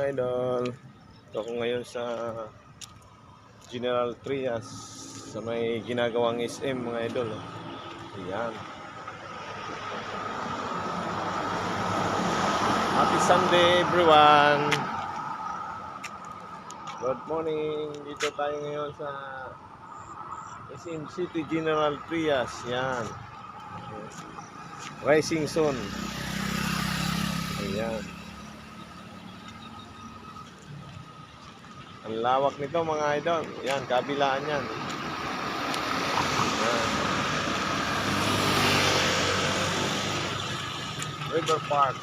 idol. Ito ako ngayon sa General Trias sa may ginagawang SM mga idol. Ayan. Happy Sunday everyone. Good morning. Dito tayo ngayon sa SM City General Trias. Yan. Rising Sun. Ayan. Ang lawak nito mga idol. Yan, kabilaan yan. Yan. River Park.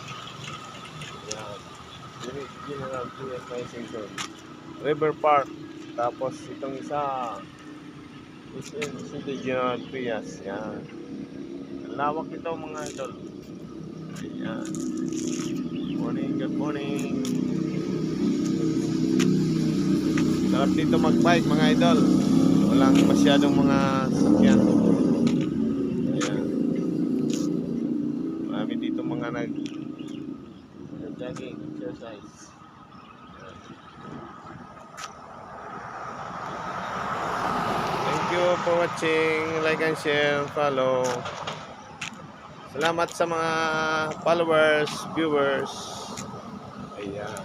Yan. General Trias Rising Sun. River Park. Tapos itong isa SM City General Trias. Yan. Ang lawak nito mga idol. Ayan. Good morning. Sarap dito mag-bike mga idol. Walang masyadong mga sakyan. Ayan. Marami dito mga nag-jogging, exercise. Ayan. Thank you for watching. Like and share, follow. Salamat sa mga followers, viewers. Ayan.